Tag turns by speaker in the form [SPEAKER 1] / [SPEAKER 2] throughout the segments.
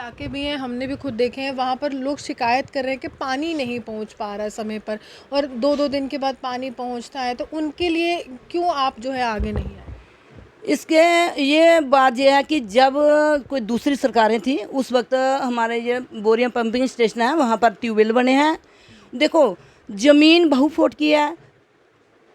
[SPEAKER 1] इलाके भी हैं, हमने भी खुद देखे हैं, वहाँ पर लोग शिकायत कर रहे हैं कि पानी नहीं पहुँच पा रहा है समय पर, और 2-2 दिन के बाद पानी पहुँचता है, तो उनके लिए क्यों आप जो है आगे नहीं आए?
[SPEAKER 2] इसके ये बात ये है कि जब कोई दूसरी सरकारें थी उस वक्त हमारे ये बोरिया पंपिंग स्टेशन है, वहाँ पर ट्यूबवेल बने हैं। देखो, ज़मीन बहु फुट की है,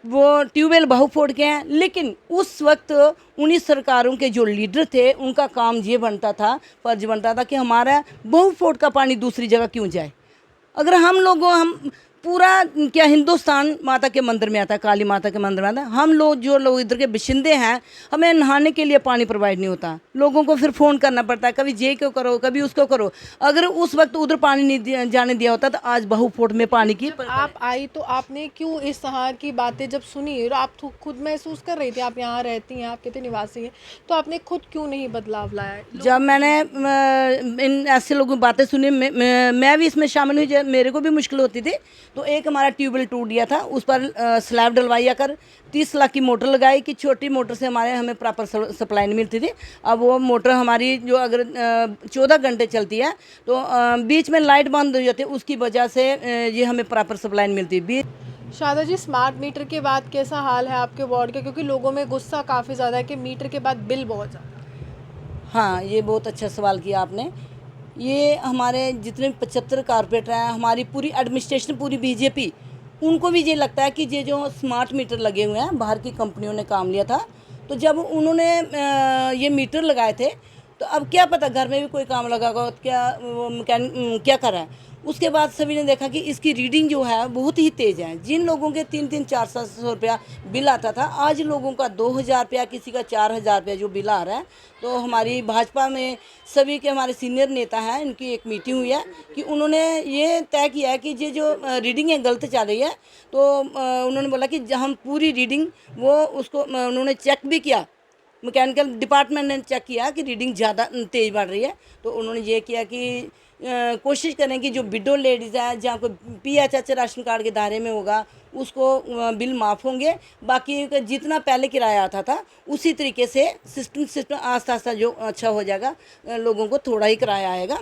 [SPEAKER 2] वो ट्यूबवेल बहु फुट के हैं, लेकिन उस वक्त उन्हीं सरकारों के जो लीडर थे उनका काम ये बनता था, फर्ज बनता था कि हमारा बहु फुट का पानी दूसरी जगह क्यों जाए। अगर हम पूरा क्या हिंदुस्तान माता के मंदिर में आता है, काली माता के मंदिर में आता है, हम लोग जो लोग इधर के बाशिंदे हैं, हमें नहाने के लिए पानी प्रोवाइड नहीं होता, लोगों को फिर फ़ोन करना पड़ता है, कभी ये क्यों करो कभी उसको करो। अगर उस वक्त उधर पानी नहीं जाने दिया होता तो आज बहु फुट में पानी की
[SPEAKER 1] आप आई तो आपने क्यों इस तरह की बातें जब सुनी और आप खुद महसूस कर रही थी, आप यहाँ रहती हैं, आप कहते निवासी हैं, तो आपने खुद क्यों नहीं बदलाव लाया?
[SPEAKER 2] जब मैंने इन ऐसे लोगों की बातें सुनी, मैं भी इसमें शामिल हुई, जब मेरे को भी मुश्किल होती थी, तो एक हमारा ट्यूबवेल टूट गया था, उस पर स्लैब डलवाई कर 30 लाख की मोटर लगाई कि छोटी मोटर से हमें प्रॉपर सप्लाई नहीं मिलती थी। अब वो मोटर हमारी जो अगर 14 घंटे चलती है तो बीच में लाइट बंद हो जाती है, उसकी वजह से ये हमें प्रॉपर सप्लाई नहीं मिलती।
[SPEAKER 1] शारदा जी, स्मार्ट मीटर के बाद कैसा हाल है आपके वार्ड का? क्योंकि लोगों में गुस्सा काफ़ी ज़्यादा है कि मीटर के बाद बिल बहुत ज़्यादा।
[SPEAKER 2] हाँ, ये बहुत अच्छा सवाल किया आपने। ये हमारे जितने 75 कारपोरेटर हैं, हमारी पूरी एडमिनिस्ट्रेशन, पूरी बीजेपी, उनको भी ये लगता है कि ये जो स्मार्ट मीटर लगे हुए हैं, बाहर की कंपनियों ने काम लिया था, तो जब उन्होंने ये मीटर लगाए थे, तो अब क्या पता घर में भी कोई काम लगा होगा, तो क्या वो मैकेनिक क्या कर रहा है। उसके बाद सभी ने देखा कि इसकी रीडिंग जो है बहुत ही तेज़ है। जिन लोगों के 3-3, 400 रुपया बिल आता था, आज लोगों का 2000 रुपया, किसी का 4000 रुपया जो बिल आ रहा है। तो हमारी भाजपा में सभी के हमारे सीनियर नेता हैं, इनकी एक मीटिंग हुई है कि उन्होंने ये तय किया है कि ये जो रीडिंग है गलत चल रही है, तो उन्होंने बोला कि हम पूरी रीडिंग वो उसको उन्होंने चेक भी किया, मैकेनिकल डिपार्टमेंट ने चेक किया कि रीडिंग ज़्यादा तेज़ बढ़ रही है। तो उन्होंने ये किया कि कोशिश करें कि जो विडो लेडीज़ है, जहाँ को PHH राशन कार्ड के दायरे में होगा, उसको बिल माफ़ होंगे। बाकी जितना पहले किराया आता था उसी तरीके से सिस्टम आस्ता आस्ता जो अच्छा हो जाएगा, लोगों को थोड़ा ही किराया आएगा।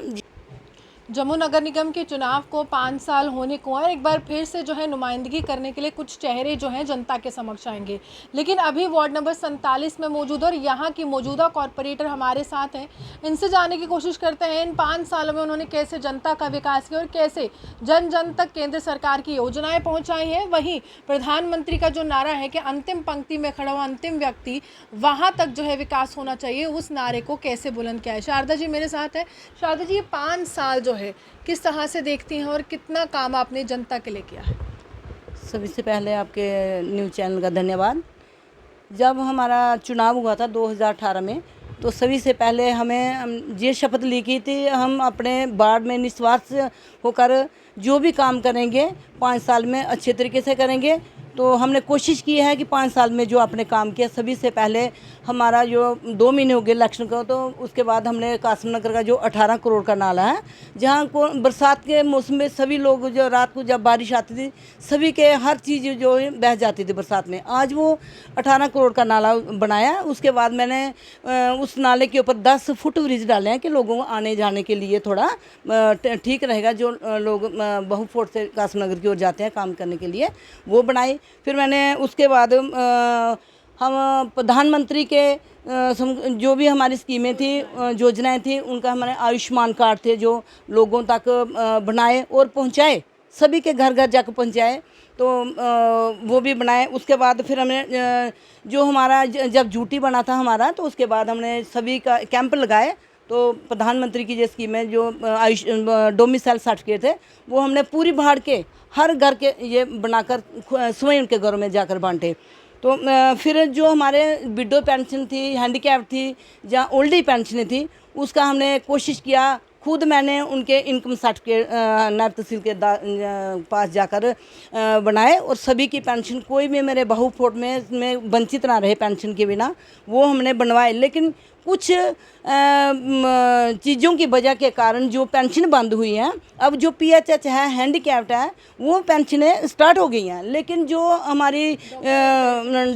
[SPEAKER 1] जम्मू नगर निगम के चुनाव को 5 साल होने को है, एक बार फिर से जो है नुमाइंदगी करने के लिए कुछ चेहरे जो हैं जनता के समक्ष आएंगे, लेकिन अभी वार्ड नंबर 47 में मौजूद और यहाँ की मौजूदा कॉरपोरेटर हमारे साथ हैं। इनसे जानने की कोशिश करते हैं इन 5 सालों में उन्होंने कैसे जनता का विकास किया और कैसे जन जन तक केंद्र सरकार की योजनाएं पहुँचाई हैं। वहीं प्रधानमंत्री का जो नारा है कि अंतिम पंक्ति में खड़ा हुआ अंतिम व्यक्ति वहाँ तक जो है विकास होना चाहिए, उस नारे को कैसे बुलंद किया है। शारदा जी मेरे साथ है। शारदा जी, ये 5 साल जो है किस तरह से देखती हैं और कितना काम आपने जनता के लिए किया है?
[SPEAKER 2] सभी से पहले आपके न्यूज़ चैनल का धन्यवाद। जब हमारा चुनाव हुआ था 2018 में, तो सभी से पहले हमें ये शपथ ली की थी, हम अपने वार्ड में निस्वार्थ होकर जो भी काम करेंगे 5 साल में अच्छे तरीके से करेंगे। तो हमने कोशिश की है कि 5 साल में जो आपने काम किया, सभी से पहले हमारा जो 2 महीने हो गए इलेक्शन को, तो उसके बाद हमने कासिम नगर का जो 18 करोड़ का नाला है, जहाँ को बरसात के मौसम में सभी लोग जो रात को जब बारिश आती थी, सभी के हर चीज़ जो है बह जाती थी बरसात में, आज वो 18 करोड़ का नाला बनाया। उसके बाद मैंने उस नाले के ऊपर 10 फुट ब्रिज डाले हैं कि लोगों को आने जाने के लिए थोड़ा ठीक रहेगा, जो लोग बहु फुट से कासिम नगर की ओर जाते हैं काम करने के लिए, वो बनाई। फिर मैंने उसके बाद हम प्रधानमंत्री के जो भी हमारी स्कीमें थी, योजनाएं थी, उनका हमारे आयुष्मान कार्ड थे जो लोगों तक बनाए और पहुंचाए, सभी के घर घर जाकर पहुंचाए, तो वो भी बनाए। उसके बाद फिर हमने जो हमारा जब ड्यूटी बना था हमारा, तो उसके बाद हमने सभी का कैंप लगाए। तो प्रधानमंत्री की जो स्कीमें जो डोमिसाइल सर्टिफिकेट थे, वो हमने पूरी भाड़ के हर घर के ये बनाकर स्वयं उनके घरों में जाकर बांटे। तो फिर जो हमारे विडो पेंशन थी, हैंडीकैप थी, जहाँ ओल्ड एज पेंशन थी, उसका हमने कोशिश किया, खुद मैंने उनके इनकम सर्टिफिकेट नायब तहसील के पास जाकर बनाए, और सभी की पेंशन, कोई भी मेरे बहु फुट में वंचित ना रहे पेंशन के बिना, वो हमने बनवाए। लेकिन कुछ चीज़ों की वजह के कारण जो पेंशन बंद हुई है, अब जो PHH है हैंडीकैप्ड है वो पेंशनें स्टार्ट हो गई हैं, लेकिन जो हमारी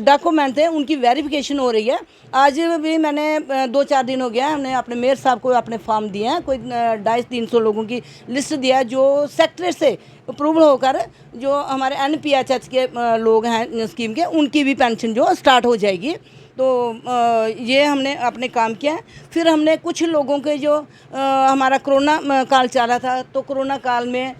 [SPEAKER 2] डॉक्यूमेंट है उनकी वेरिफिकेशन हो रही है। आज भी मैंने 2-4 दिन हो गया, हमने अपने मेयर साहब को अपने फॉर्म दिए हैं, कोई 250-300 लोगों की लिस्ट दिया है जो सेक्रेटरी से अप्रूवल होकर जो हमारे NPHH के लोग हैं स्कीम के, उनकी भी पेंशन जो स्टार्ट हो जाएगी। तो ये हमने अपने काम किया है। फिर हमने कुछ लोगों के जो हमारा कोरोना काल चला था, तो कोरोना काल में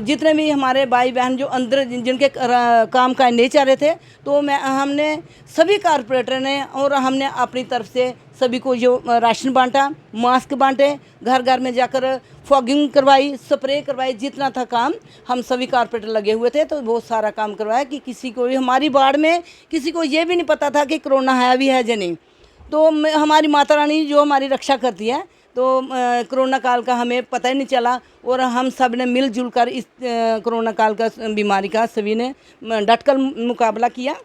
[SPEAKER 2] जितने भी हमारे भाई बहन जो अंदर जिनके काम काज नहीं चाह रहे थे, तो हमने सभी कारपोरेटर ने और हमने अपनी तरफ से सभी को जो राशन बांटा, मास्क बांटे, घर घर में जाकर फॉगिंग करवाई, स्प्रे करवाई, जितना था काम हम सभी कारपोरेटर लगे हुए थे, तो बहुत सारा काम करवाया कि किसी को भी हमारी वार्ड में किसी को ये भी नहीं पता था कि कोरोना है भी है या नहीं। तो हमारी माता रानी जो हमारी रक्षा करती है, तो कोरोना काल का हमें पता ही नहीं चला और हम सब ने मिलजुल कर इस कोरोना काल का बीमारी का सभी ने डटकर मुकाबला किया।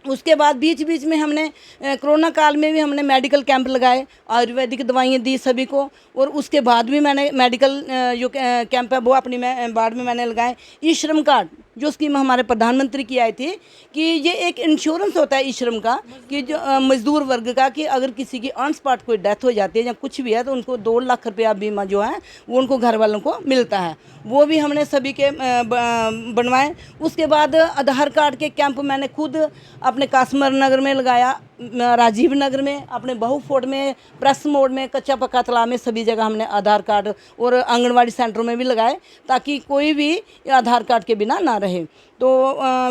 [SPEAKER 2] उसके बाद बीच बीच में हमने कोरोना काल में भी हमने मेडिकल कैंप लगाए, आयुर्वेदिक दवाइयाँ दी सभी को, और उसके बाद भी मैंने मेडिकल जो कैंप है वो अपनी वार्ड में मैंने लगाए। ई श्रम कार्ड जो स्कीम हमारे प्रधानमंत्री की आई थी कि ये एक इंश्योरेंस होता है ई श्रम का, कि जो मजदूर वर्ग का, कि अगर किसी की ऑन स्पॉट कोई डेथ हो जाती है या कुछ भी है तो उनको 2 लाख रुपया बीमा जो है वो उनको घर वालों को मिलता है, वो भी हमने सभी के बनवाए। उसके बाद आधार कार्ड के कैंप मैंने खुद अपने कासमर नगर में लगाया, राजीव नगर में, अपने बहू फोर्ट में, प्रेस मोड़ में, कच्चा पक्का तालाब में, सभी जगह हमने आधार कार्ड और आंगनवाड़ी सेंटरों में भी लगाए ताकि कोई भी आधार कार्ड के बिना ना रहे। तो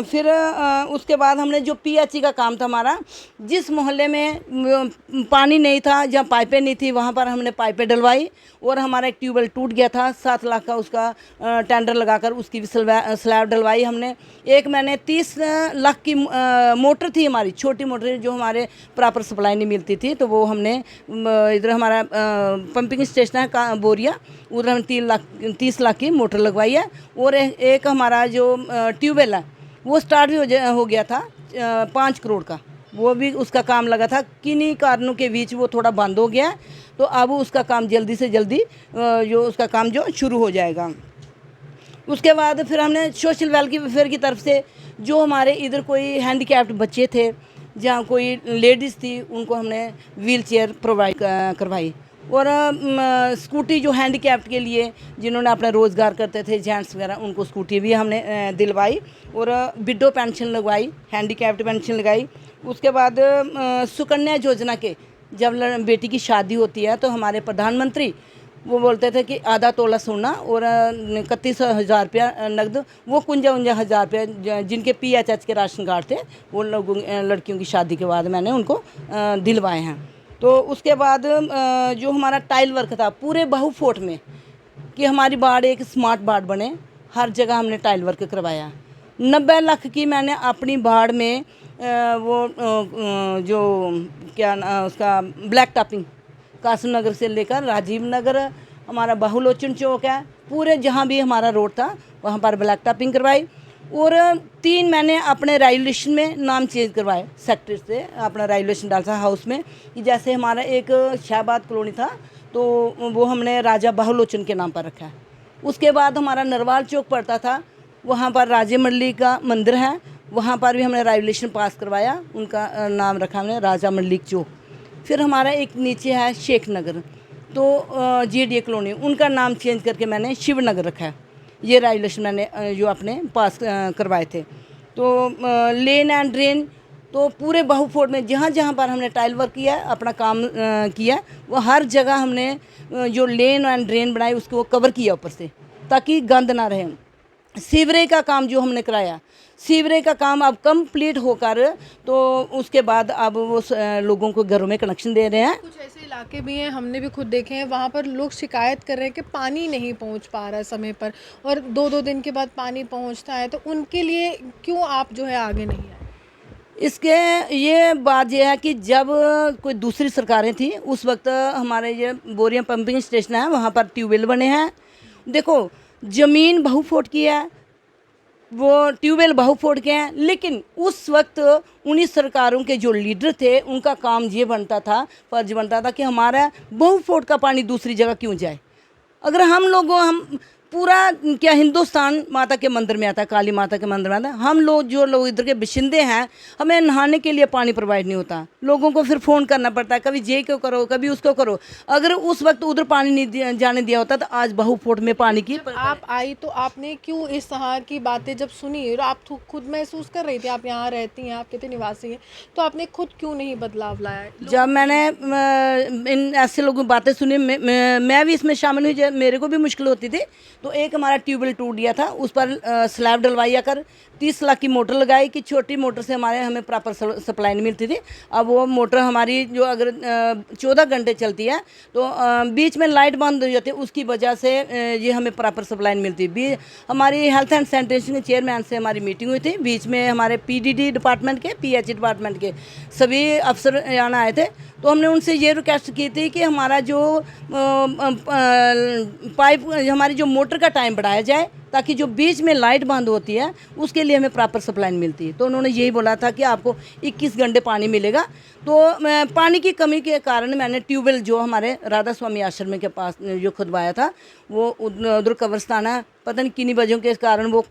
[SPEAKER 2] फिर उसके बाद हमने जो PHE का काम था हमारा, जिस मोहल्ले में पानी नहीं था, जहाँ पाइपें नहीं थी, वहाँ पर हमने पाइपें डलवाई, और हमारा एक ट्यूबवेल टूट गया था, 7 लाख का उसका टेंडर लगाकर उसकी भी स्लैब डलवाई हमने। एक मैंने 30 लाख की मोटर थी हमारी, छोटी मोटर जो हमारे प्रॉपर सप्लाई नहीं मिलती थी, तो वो हमने इधर हमारा पंपिंग स्टेशन है बोरिया, उधर हमने 30 लाख की मोटर लगवाई है। और एक हमारा जो ट्यूबवेल है वो स्टार्ट भी हो गया था 5 करोड़ का, वो भी उसका काम लगा था, किन्हीं कारणों के बीच वो थोड़ा बंद हो गया, तो अब उसका काम जल्दी से जल्दी जो उसका काम जो शुरू हो जाएगा। उसके बाद फिर हमने सोशल वेलफेयर की तरफ से जो हमारे इधर कोई हैंडीकैप्ड बच्चे थे, जहाँ कोई लेडीज़ थी, उनको हमने व्हील चेयर प्रोवाइड करवाई, और स्कूटी जो हैंडीकैप्ड के लिए जिन्होंने अपना रोज़गार करते थे जेंट्स वगैरह, उनको स्कूटी भी हमने दिलवाई, और विडो पेंशन लगवाई, हैंडीकैप्ड पेंशन लगाई। उसके बाद सुकन्या योजना के जब बेटी की शादी होती है तो हमारे प्रधानमंत्री वो बोलते थे कि आधा तोला सोना और 31,000 रुपया नकद, वो 51,000 रुपया जिनके PHH के राशन कार्ड थे, वो लोगों लड़कियों की शादी के बाद मैंने उनको दिलवाए हैं। तो उसके बाद जो हमारा टाइल वर्क था पूरे बहू फोर्ट में, कि हमारी वार्ड एक स्मार्ट वार्ड बने, हर जगह हमने टाइल वर्क करवाया। 90 लाख की मैंने अपनी वार्ड में वो जो क्या उसका ब्लैक टॉपिंग, कासिम नगर से लेकर राजीव नगर, हमारा बहुलोचन चौक है, पूरे जहाँ भी हमारा रोड था वहाँ पर ब्लैक टॉपिंग करवाई। और 3 मैंने अपने रेगुलेशन में नाम चेंज करवाए सेक्टर से, अपना रेगुलेशन डाला हाउस में, कि जैसे हमारा एक शाहबाद कॉलोनी था तो वो हमने राजा बहुलोचन के नाम पर रखा है। उसके बाद हमारा नरवाल चौक पड़ता था, वहाँ पर राजे मंडली का मंदिर है, वहाँ पर भी हमने रेगुलेशन पास करवाया, उनका नाम रखा हमने राजा मंडली चौक। फिर हमारा एक नीचे है शेख नगर, तो GDA कॉलोनी, उनका नाम चेंज करके मैंने शिव नगर रखा है। ये रेगुलेशन मैंने जो अपने पास करवाए थे। तो लेन एंड ड्रेन, तो पूरे बहू फोर्ट में जहाँ जहाँ पर हमने टाइल वर्क किया, अपना काम किया, वो हर जगह हमने जो लेन एंड ड्रेन बनाई उसको कवर किया ऊपर से, ताकि गंद ना रहे। सीवरेज का काम जो हमने कराया, सीवरेज का काम अब कंप्लीट होकर, तो उसके बाद अब वो लोगों को घरों में कनेक्शन दे रहे हैं।
[SPEAKER 1] कुछ ऐसे इलाके भी हैं, हमने भी खुद देखे हैं, वहाँ पर लोग शिकायत कर रहे हैं कि पानी नहीं पहुँच पा रहा है समय पर, और 2-2 दिन के बाद पानी पहुँचता है, तो उनके लिए क्यों आप जो है आगे नहीं आए?
[SPEAKER 2] इसके ये बात यह है कि जब कोई दूसरी सरकारें थी उस वक्त हमारे ये बोरिया पंपिंग स्टेशन है, वहाँ पर ट्यूबवेल बने हैं। देखो ज़मीन बहू फोर्ट की है, वो ट्यूबवेल बहुफोड़ के हैं, लेकिन उस वक्त उन्हीं सरकारों के जो लीडर थे उनका काम ये बनता था, फर्ज बनता था कि हमारा बहुफोड़ का पानी दूसरी जगह क्यों जाए। अगर हम पूरा क्या हिंदुस्तान माता के मंदिर में आता है, काली माता के मंदिर में आता है, हम लोग जो लोग इधर के बाशिंदे हैं, हमें नहाने के लिए पानी प्रोवाइड नहीं होता, लोगों को फिर फ़ोन करना पड़ता है, कभी ये क्यों करो कभी उसको करो। अगर उस वक्त उधर पानी नहीं जाने दिया होता तो आज बहुफोट में पानी की
[SPEAKER 1] आप आई तो आपने क्यों इस तरह की बातें जब सुनी और आप खुद महसूस कर रही थी, आप यहाँ रहती हैं, आप कितने निवासी हैं, तो आपने खुद क्यों नहीं बदलाव लाया?
[SPEAKER 2] जब मैंने इन ऐसे लोगों की बातें सुनी, मैं भी इसमें शामिल हुई, जब मेरे को भी मुश्किल होती थी, तो एक हमारा ट्यूबवेल टूट गया था, उस पर स्लैब डलवाई कर 30 लाख की मोटर लगाई कि छोटी मोटर से हमें प्रॉपर सप्लाई नहीं मिलती थी। अब वो मोटर हमारी जो अगर 14 घंटे चलती है तो बीच में लाइट बंद हो जाती है, उसकी वजह से ये हमें प्रॉपर सप्लाई नहीं मिलती। हमारी हेल्थ एंड सैनिटेशन के चेयरमैन से हमारी मीटिंग हुई थी, बीच में हमारे PDD डिपार्टमेंट के, PH डिपार्टमेंट के सभी अफसर यहाँ आए थे, तो हमने उनसे ये रिक्वेस्ट की थी कि हमारा जो पाइप हमारी जो मोटर का टाइम बढ़ाया जाए, ताकि जो बीच में लाइट बंद होती है उसके लिए हमें प्रॉपर सप्लाई नहीं मिलती। तो उन्होंने यही बोला था कि आपको 21 घंटे पानी मिलेगा। तो पानी की कमी के कारण मैंने ट्यूबवेल जो हमारे राधा स्वामी आश्रम के पास जो खुदवाया था, वो उधर कब्रस्तान है, पता नहीं किन्हीं वजहों के कारण वो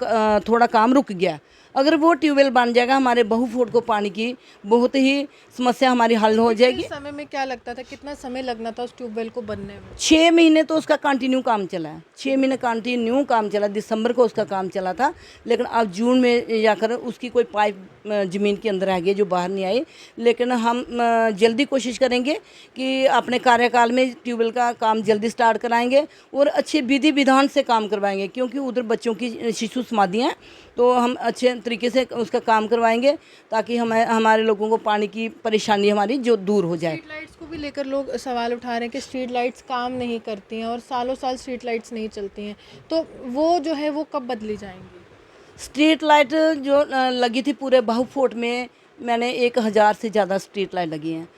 [SPEAKER 2] थोड़ा काम रुक गया। अगर वो ट्यूबवेल बन जाएगा, हमारे बहुफुट को पानी की बहुत ही समस्या हमारी हल हो जाएगी।
[SPEAKER 1] समय में क्या लगता था, कितना समय लगना था उस ट्यूबवेल को बनने में?
[SPEAKER 2] 6 महीने तो उसका कंटिन्यू काम चला है, 6 महीने कंटिन्यू काम चला, दिसंबर को उसका काम चला था, लेकिन अब जून में जाकर उसकी कोई पाइप ज़मीन के अंदर आ गई जो बाहर नहीं आई। लेकिन हम जल्दी कोशिश करेंगे कि अपने कार्यकाल में ट्यूबवेल का काम जल्दी स्टार्ट कराएंगे और अच्छे विधि विधान से काम करवाएंगे, क्योंकि उधर बच्चों की शिशु समाधियाँ हैं, तो हम अच्छे तरीके से उसका काम करवाएंगे ताकि हमारे लोगों को पानी की परेशानी हमारी जो दूर हो जाए।
[SPEAKER 1] स्ट्रीट लाइट्स को भी लेकर लोग सवाल उठा रहे हैं कि स्ट्रीट लाइट्स काम नहीं करती हैं और सालों साल स्ट्रीट लाइट्स नहीं चलती हैं, तो वो जो है वो कब बदली जाएंगी?
[SPEAKER 2] स्ट्रीट लाइट जो लगी थी पूरे बहुफोट में, मैंने 1000 से ज़्यादा स्ट्रीट लाइट लगी हैं।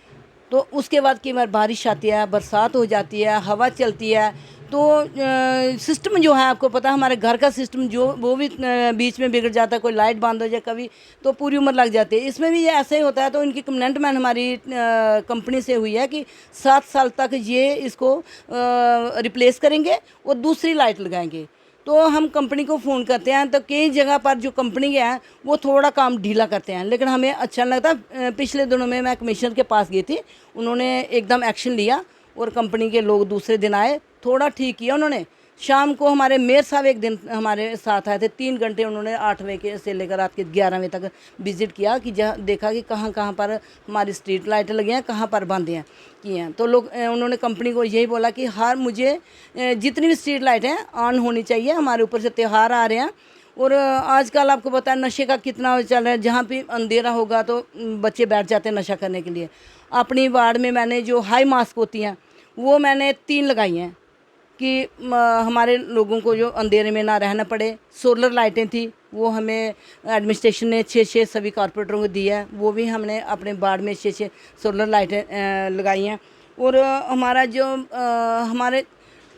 [SPEAKER 2] तो उसके बाद कई बार बारिश आती है, बरसात हो जाती है, हवा चलती है, तो सिस्टम जो है आपको पता है, हमारे घर का सिस्टम जो वो भी बीच में बिगड़ जाता है, कोई लाइट बंद हो जाए कभी, तो पूरी उम्र लग जाती है। इसमें भी ये ऐसे ही होता है। तो इनकी कमेंटमेंट हमारी कंपनी से हुई है कि 7 साल तक ये इसको रिप्लेस करेंगे और दूसरी लाइट लगाएंगे। तो हम कंपनी को फ़ोन करते हैं, तो कई जगह पर जो कंपनी के हैं वो थोड़ा काम ढीला करते हैं, लेकिन हमें अच्छा नहीं लगता। पिछले दिनों में मैं कमिश्नर के पास गई थी, उन्होंने एकदम एक्शन लिया और कंपनी के लोग दूसरे दिन आए, थोड़ा ठीक किया उन्होंने। शाम को हमारे मेयर साहब एक दिन हमारे साथ आए थे, 3 घंटे उन्होंने 8 बजे से लेकर रात के 11 बजे तक विज़िट किया कि जहाँ देखा कि कहाँ कहाँ पर हमारी स्ट्रीट लाइटें लगी हैं, कहाँ पर बंद हैं की हैं। तो लोग उन्होंने कंपनी को यही बोला कि हर मुझे जितनी भी स्ट्रीट लाइटें ऑन होनी चाहिए, हमारे ऊपर से त्यौहार आ रहे हैं और आजकल आपको पता है नशे का कितना चल रहा है। जहाँ भी अंधेरा होगा तो बच्चे बैठ जाते हैं नशा करने के लिए। अपनी वार्ड में मैंने जो हाई मास्क होती हैं वो मैंने 3 लगाई हैं कि हमारे लोगों को जो अंधेरे में ना रहना पड़े। सोलर लाइटें थी, वो हमें एडमिनिस्ट्रेशन ने 6 सभी कॉर्पोरेटरों को दी है, वो भी हमने अपने वार्ड में 6 सोलर लाइटें लगाई हैं। और हमारा जो हमारे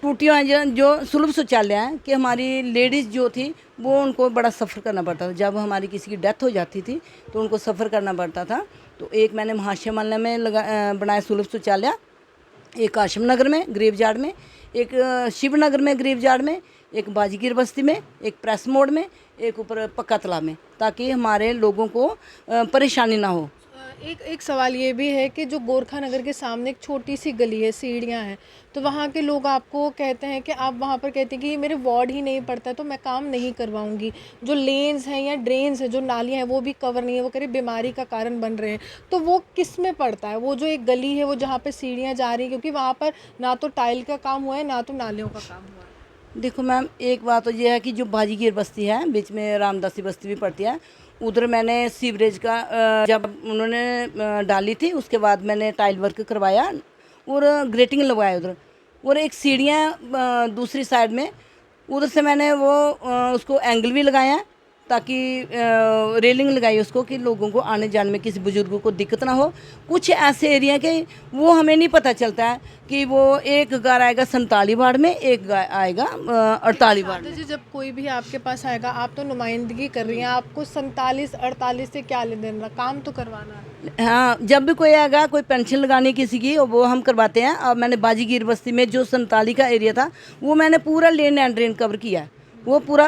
[SPEAKER 2] टूटियाँ हैं जो सुलभ शौचालय हैं कि हमारी लेडीज़ जो थी वो उनको बड़ा सफ़र करना पड़ता था। जब हमारी किसी की डेथ हो जाती थी तो उनको सफ़र करना पड़ता था। तो एक मैंने महाशय महल में बनाया सुलभ शौचालय, एक आश्रम नगर में गरीबजाड़ में, एक शिवनगर में गरीबजाड़ में, एक बाजीगिर बस्ती में, एक प्रेस मोड़ में, एक ऊपर पक्का तालाब में, ताकि हमारे लोगों को परेशानी ना हो।
[SPEAKER 1] एक सवाल ये भी है कि जो गोरखा नगर के सामने एक छोटी सी गली है, सीढ़ियाँ हैं, तो वहाँ के लोग आपको कहते हैं कि आप वहाँ पर कहते हैं कि ये मेरे वार्ड ही नहीं पड़ता है तो मैं काम नहीं करवाऊँगी। जो लेन्स हैं या ड्रेन्स हैं, जो नालियाँ हैं, वो भी कवर नहीं है, वो करीब बीमारी का कारण बन रहे हैं। तो वो किस में पड़ता है? वो जो एक गली है वो जहाँ पर सीढ़ियाँ जा रही हैं, क्योंकि वहाँ पर ना तो टाइल का काम हुआ है ना तो नालियों का काम हुआ है।
[SPEAKER 2] देखो मैम, एक बात तो ये है कि जो बाजीगिर बस्ती है, बीच में रामदासी बस्ती भी पड़ती है, उधर मैंने सीवरेज का जब उन्होंने डाली थी उसके बाद मैंने टाइल वर्क करवाया और ग्रेटिंग लगवाया उधर। और एक सीढ़ियाँ दूसरी साइड में, उधर से मैंने वो उसको एंगल भी लगाया ताकि रेलिंग लगाई उसको कि लोगों को आने जाने में किसी बुजुर्गों को दिक्कत ना हो। कुछ ऐसे एरिया के वो हमें नहीं पता चलता है कि वो एक घर आएगा 47 वार्ड में, एक आएगा 48 वार्ड में।
[SPEAKER 1] जी, जब कोई भी आपके पास आएगा, आप तो नुमाइंदगी कर रही हैं, आपको 47-48 से क्या लेन देन, काम तो करवाना है।
[SPEAKER 2] हाँ, जब भी कोई आएगा, कोई पेंशन लगानी किसी की, वो हम करवाते हैं। और मैंने बाजीगीर बस्ती में जो 47 का एरिया था वो मैंने पूरा लेन एंड ड्रेन कवर किया, वो पूरा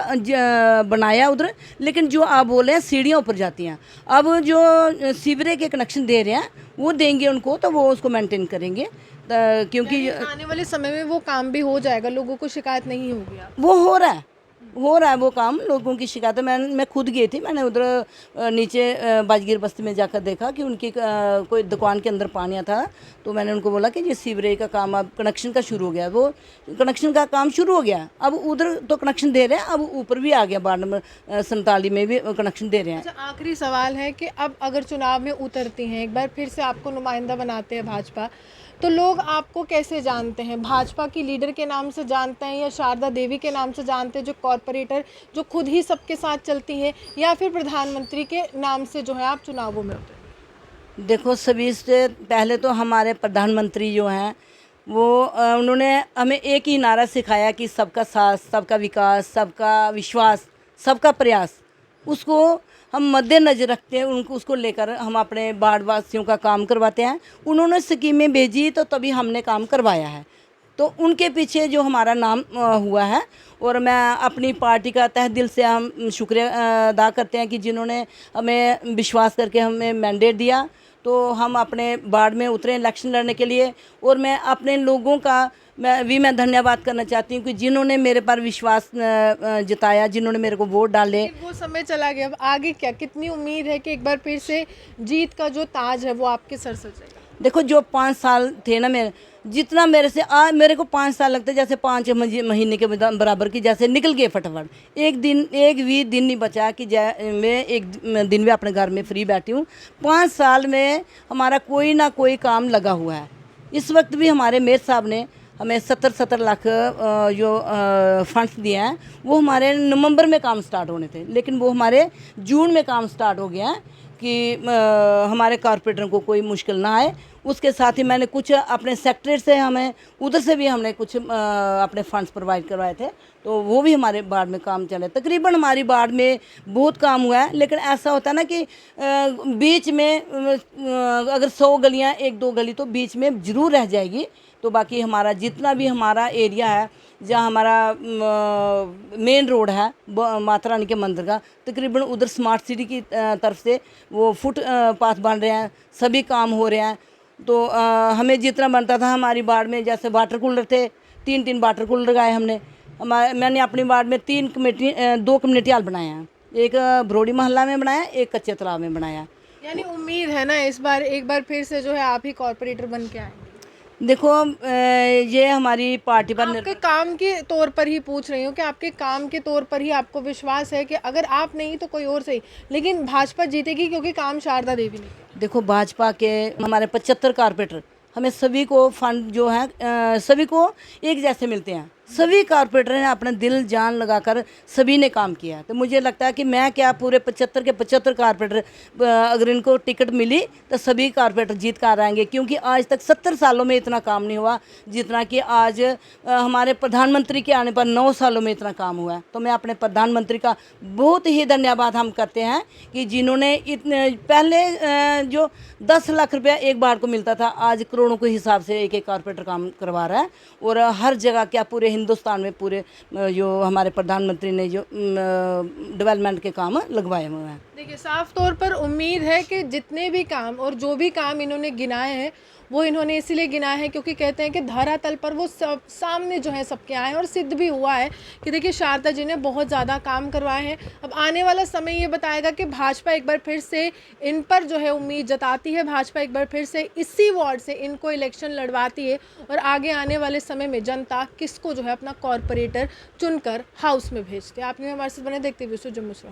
[SPEAKER 2] बनाया उधर। लेकिन जो आप बोल रहे हैं सीढ़ियों ऊपर जाती हैं, अब जो सीवरेज के कनेक्शन दे रहे हैं वो देंगे उनको, तो वो उसको मेंटेन करेंगे, क्योंकि
[SPEAKER 1] आने वाले समय में वो काम भी हो जाएगा, लोगों को शिकायत नहीं होगी।
[SPEAKER 2] वो हो रहा है वो काम। लोगों की शिकायतें मैं खुद गई थी, मैंने उधर नीचे बाजगीर बस्ती में जाकर देखा कि उनकी कोई दुकान के अंदर पानी था। तो मैंने उनको बोला कि ये सीवरेज का काम अब कनेक्शन का शुरू हो गया, वो कनेक्शन का काम शुरू हो गया। अब उधर तो कनेक्शन दे रहे हैं, अब ऊपर भी आ गया, वार्ड नंबर 47 में भी कनेक्शन दे रहे हैं।
[SPEAKER 1] अच्छा, आखिरी सवाल है कि अब अगर चुनाव में उतरती हैं, एक बार फिर से आपको नुमाइंदा बनाते हैं भाजपा, तो लोग आपको कैसे जानते हैं? भाजपा की लीडर के नाम से जानते हैं, या शारदा देवी के नाम से जानते हैं, जो कॉरपोरेटर जो खुद ही सबके साथ चलती हैं, या फिर प्रधानमंत्री के नाम से जो है आप चुनावों में उतरे?
[SPEAKER 2] देखो, सभी से पहले तो हमारे प्रधानमंत्री जो हैं वो उन्होंने हमें एक ही नारा सिखाया कि सबका साथ, सबका विकास, सबका विश्वास, सबका प्रयास। उसको हम मद्देनजर रखते हैं, उनको उसको लेकर हम अपने वार्ड वासियों का काम करवाते हैं। उन्होंने स्कीमें भेजी तो तभी हमने काम करवाया है, तो उनके पीछे जो हमारा नाम हुआ है। और मैं अपनी पार्टी का तहे दिल से हम शुक्रिया अदा करते हैं कि जिन्होंने हमें विश्वास करके हमें मैंडेट दिया, तो हम अपने वार्ड में उतरे इलेक्शन लड़ने के लिए। और मैं अपने लोगों का मैं धन्यवाद करना चाहती हूँ कि जिन्होंने मेरे पर विश्वास जताया, जिन्होंने मेरे को वोट डाले।
[SPEAKER 1] वो समय चला गया, अब आगे क्या, कितनी उम्मीद है कि एक बार फिर से जीत का जो ताज है वो आपके सर सजेगा?
[SPEAKER 2] देखो, जो 5 साल थे ना मेरे, जितना मेरे से आज मेरे को 5 साल लगते, जैसे 5 महीने के बराबर की जैसे निकल गए फटाफट। एक भी दिन नहीं बचा कि मैं एक दिन में अपने घर में फ्री बैठी हूँ। 5 साल में हमारा कोई ना कोई काम लगा हुआ है। इस वक्त भी हमारे मेयर साहब ने हमें 70 लाख जो फंड्स दिए हैं, वो हमारे नवंबर में काम स्टार्ट होने थे, लेकिन वो हमारे जून में काम स्टार्ट हो गया है कि हमारे कॉरपोरेटरों को कोई मुश्किल ना आए। उसके साथ ही मैंने कुछ अपने सेक्रेटरी से, हमें उधर से भी हमने कुछ अपने फंड्स प्रोवाइड करवाए थे, तो वो भी हमारे वार्ड में काम चले। तकरीबन हमारी वार्ड में बहुत काम हुआ है। लेकिन ऐसा होता है ना कि बीच में अगर 100 गलियाँ, 1-2 गली तो बीच में ज़रूर रह जाएगी। तो बाकी हमारा जितना भी हमारा एरिया है, जहाँ हमारा मेन रोड है माता रानी के मंदिर का, तकरीबन उधर स्मार्ट सिटी की तरफ से वो फुट पाथ बन रहे हैं, सभी काम हो रहे हैं। तो हमें जितना बनता था हमारी वार्ड में, जैसे वाटर कूलर थे, 3 वाटर कूलर लगाए हमने। मैंने अपनी वार्ड में 2 कम्युनिटी हॉल बनाए हैं, एक भरोड़ी मोहल्ला में बनाया, एक कच्चे तालाब में बनाया।
[SPEAKER 1] यानी उम्मीद है ना इस बार एक बार फिर से जो है आप ही कॉरपोरेटर बन के आएंगे?
[SPEAKER 2] देखो, ये हमारी पार्टी पर
[SPEAKER 1] आपके काम के तौर पर ही पूछ रही हूँ कि आपके काम के तौर पर ही आपको विश्वास है कि अगर आप नहीं तो कोई और सही, लेकिन भाजपा जीतेगी, क्योंकि काम शारदा देवी ने किया।
[SPEAKER 2] देखो, भाजपा के हमारे 75 कॉरपोरेटर, हमें सभी को फंड जो है सभी को एक जैसे मिलते हैं। सभी कॉरपोरेटर ने अपना दिल जान लगाकर सभी ने काम किया। तो मुझे लगता है कि मैं क्या, पूरे 75 के 75 कॉरपोरेटर अगर इनको टिकट मिली तो सभी कॉरपोरेटर जीत कर आएंगे, क्योंकि आज तक 70 सालों में इतना काम नहीं हुआ जितना कि आज हमारे प्रधानमंत्री के आने पर 9 सालों में इतना काम हुआ है। तो मैं अपने प्रधानमंत्री का बहुत ही धन्यवाद हम करते हैं कि जिन्होंने इतने पहले जो 10 लाख रुपया एक बार को मिलता था, आज करोड़ों के हिसाब से एक कॉरपोरेटर काम करवा रहा है। और हर जगह क्या, पूरे हिंदुस्तान में पूरे जो हमारे प्रधानमंत्री ने जो डेवलपमेंट के काम लगवाए हुए हैं।
[SPEAKER 1] देखिए, साफ तौर पर उम्मीद है कि जितने भी काम और जो भी काम इन्होंने गिनाए हैं वो इन्होंने इसीलिए गिनाए हैं क्योंकि कहते हैं कि धरातल पर वो सब सामने जो है सबके आए हैं, और सिद्ध भी हुआ है कि देखिए शारदा जी ने बहुत ज़्यादा काम करवाए हैं। अब आने वाला समय ये बताएगा कि भाजपा एक बार फिर से इन पर जो है उम्मीद जताती है, भाजपा एक बार फिर से इसी वार्ड से इनको इलेक्शन लड़वाती है, और आगे आने वाले समय में जनता किसको जो है अपना कॉरपोरेटर चुनकर हाउस में भेजती है। आपने हमारे साथ बने, देखते हुए जम्मू से।